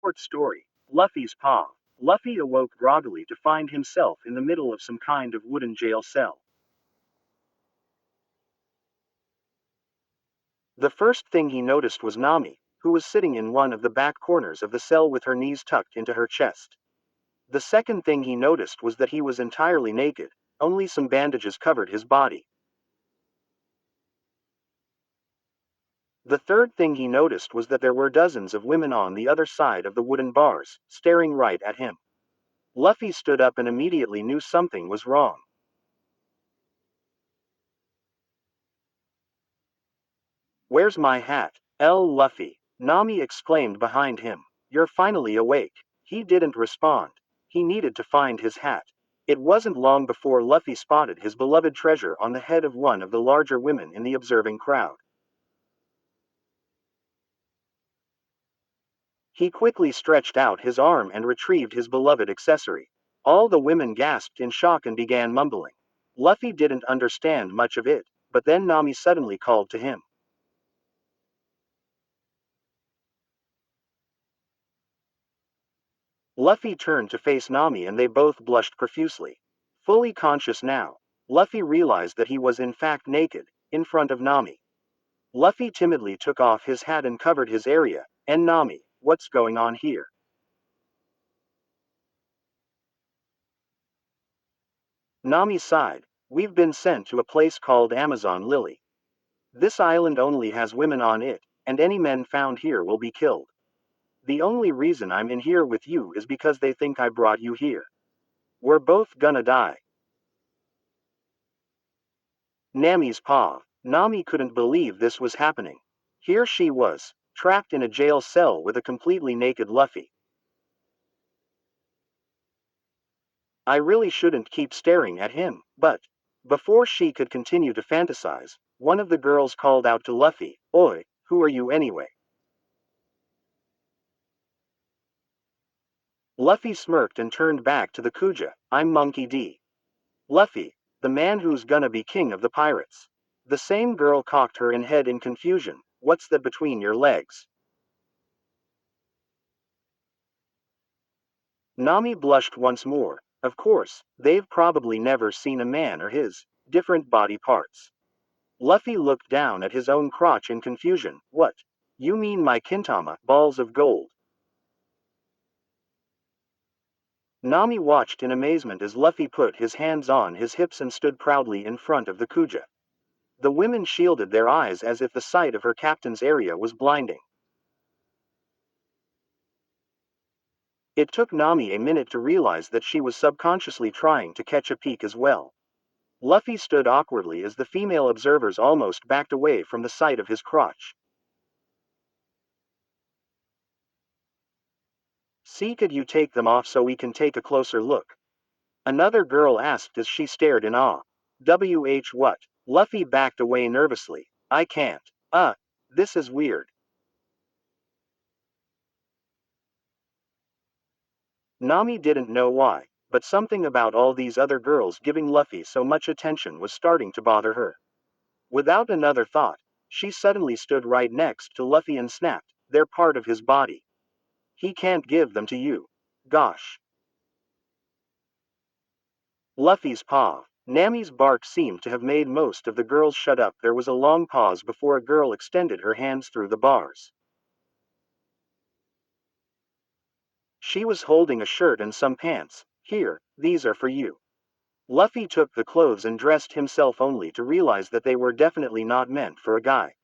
Short story, Luffy's Paw. Luffy awoke groggily to find himself in the middle of some kind of wooden jail cell. The first thing he noticed was Nami, who was sitting in one of the back corners of the cell with her knees tucked into her chest. The second thing he noticed was that he was entirely naked, only some bandages covered his body. The third thing he noticed was that there were dozens of women on the other side of the wooden bars, staring right at him. Luffy stood up and immediately knew something was wrong. "Where's my hat?" Luffy," Nami exclaimed behind him. "You're finally awake." He didn't respond. He needed to find his hat. It wasn't long before Luffy spotted his beloved treasure on the head of one of the larger women in the observing crowd. He quickly stretched out his arm and retrieved his beloved accessory. All the women gasped in shock and began mumbling. Luffy didn't understand much of it, but then Nami suddenly called to him. Luffy turned to face Nami and they both blushed profusely. Fully conscious now, Luffy realized that he was in fact naked, in front of Nami. Luffy timidly took off his hat and covered his area. "And Nami, what's going on here?" Nami sighed. "We've been sent to a place called Amazon Lily. This island only has women on it, and any men found here will be killed. The only reason I'm in here with you is because they think I brought you here. We're both gonna die." Nami's paw. Nami couldn't believe this was happening. Here she was, trapped in a jail cell with a completely naked Luffy. I really shouldn't keep staring at him, but... Before she could continue to fantasize, one of the girls called out to Luffy, "Oi, who are you anyway?" Luffy smirked and turned back to the Kuja. "I'm Monkey D. Luffy, the man who's gonna be king of the pirates." The same girl cocked her head in confusion. "What's that between your legs?" Nami blushed once more. Of course, they've probably never seen a man or his different body parts. Luffy looked down at his own crotch in confusion. "What? You mean my Kintama balls of gold?" Nami watched in amazement as Luffy put his hands on his hips and stood proudly in front of the Kuja. The women shielded their eyes as if the sight of her captain's area was blinding. It took Nami a minute to realize that she was subconsciously trying to catch a peek as well. Luffy stood awkwardly as the female observers almost backed away from the sight of his crotch. "See, could you take them off so we can take a closer look?" Another girl asked as she stared in awe. What? Luffy backed away nervously. "I can't. This is weird." Nami didn't know why, but something about all these other girls giving Luffy so much attention was starting to bother her. Without another thought, she suddenly stood right next to Luffy and snapped, "They're part of his body. He can't give them to you." Gosh. Luffy's paw. Nami's bark seemed to have made most of the girls shut up. There was a long pause before a girl extended her hands through the bars. She was holding a shirt and some pants. "Here, these are for you." Luffy took the clothes and dressed himself only to realize that they were definitely not meant for a guy.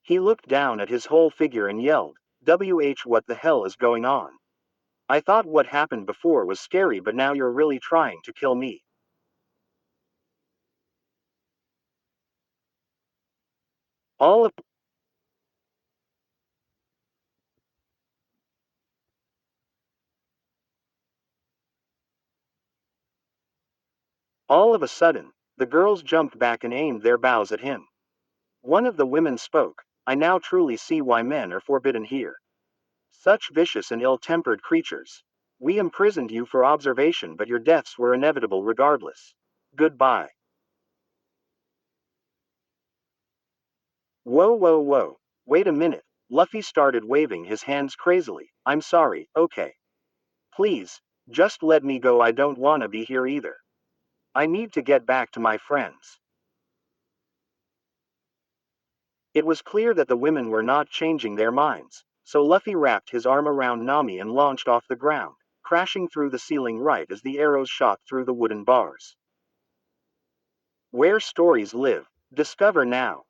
He looked down at his whole figure and yelled, what the hell is going on? I thought what happened before was scary, but now you're really trying to kill me." All of, all of a sudden, the girls jumped back and aimed their bows at him. One of the women spoke, "I now truly see why men are forbidden here. Such vicious and ill-tempered creatures. We imprisoned you for observation, but your deaths were inevitable regardless. Goodbye." Whoa, whoa, whoa. Wait a minute. Luffy started waving his hands crazily. I'm sorry, okay. Please, just let me go, I don't wanna be here either. I need to get back to my friends. It was clear that the women were not changing their minds, so Luffy wrapped his arm around Nami and launched off the ground, crashing through the ceiling right as the arrows shot through the wooden bars. Where stories live. Discover now.